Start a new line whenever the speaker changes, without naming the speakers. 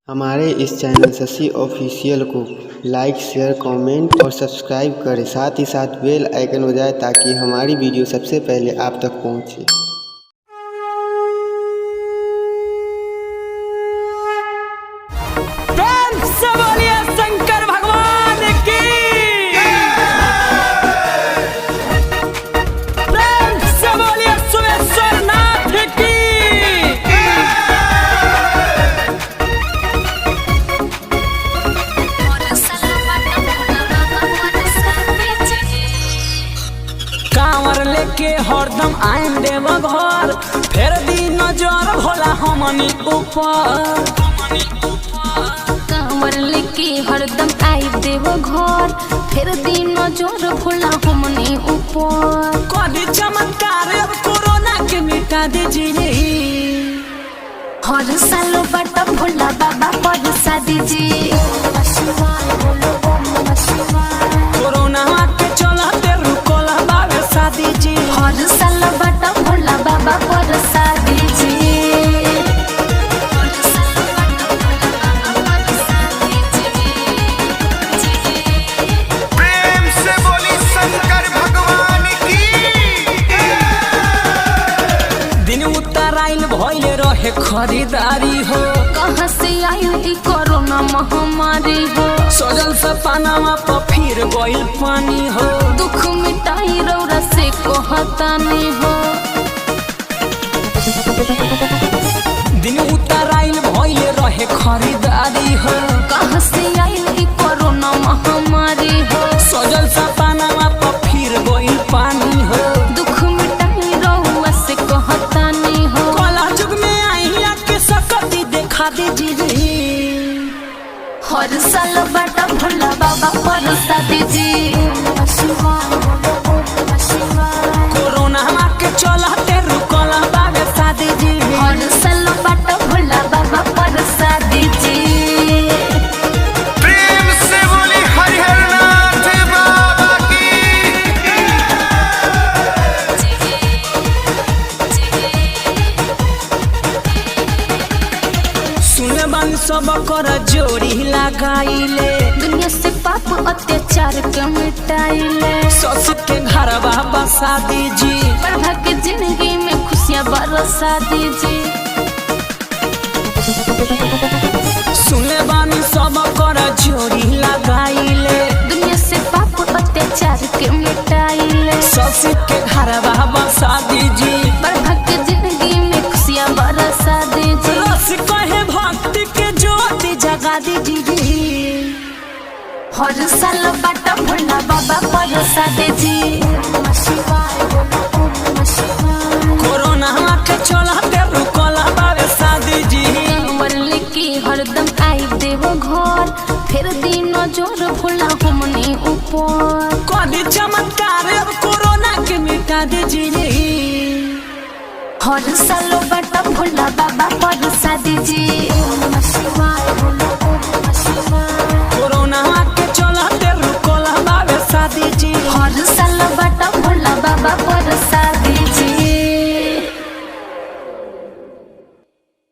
हमारे इस चैनल शशि ऑफिशियल को लाइक, share, comment और सब्सक्राइब करें। साथ ही साथ बेल आइकन बजाएं ताकि हमारी वीडियो सबसे पहले आप तक पहुंचे।
शंकर भगवान की प्रेम से बोलिए सुमेश्वर नाथ की। कांवर लेके हरदम आइन देव घर, फेर दी नजर भोला हमनी ऊपर।
कांवर लेके हरदम आई देव घर, फिर दिन नजर भोला हमने ऊपर।
कभी चमत्कार अब कोरोना के मिटा दीजिए।
हर साल बट भोला बाबा परसा दीजिए।
कोरोना के चलते रुकल बाबे शादी जी।
हर साल बट भोला बाबा परसा दीजिए।
भइले रहे खरीदारी हो,
कहाँ से आई कोरोना महामारी हो।
सजल सपनावा पर फिर गइल पानी हो।
दुख मिटाई रौरा से कहतानी हो।
दिन उतराइल भइले रहे खरीदारी हो,
कहाँ से आई कोरोना महामारी हो।
सजल सपनावा पर फिर गइल पानी हो।
दुख मिटाई रौरा से कहतानी हो।
देखा दीजिए।
हर साल बड़ा भोला बाबा परसा दीजिए।
कोरोना के चलते रुकल बाबे शादी जी।
हर साल बड़ा भोला बाबा परसा दीजिए।
प्रेम से बोली हरिहर नाथ बाबा की।
सुने बन सब कर जोड़ी लगाइले,
दुनिया से पाप अत्याचार के मिटाइले।
सस के घर बाबा शादी जी।
प्रभा के जिंदगी में खुशियाँ बरसा दीजिए।
सुने बन सब कर जोड़ी लगाइले,
दुनिया से पाप अत्याचार के मिटाइले।
सस के घर बाबा शादी जी।
प्रभा के जिंदगी में खुशियाँ बरसा दीजिए।
रस कहे भक्ति के ज्योति जगा दीजिए।
हर साल बाटा भोला बाबा परसा दीजिए।
कोरोना के चलते रुकल बाबे शादी जी।
कांवर लेके हरदम आई देव घर, फिर दिन नजर भोला हमने ऊपर।
कभी चमत्कार अब कोरोना के मिटा दीजिए।
हर साल बाटा भोला बाबा परसा दीजिए।
कोरोना के चलते रुकल बाबे शादी जी।
हर साल बाटा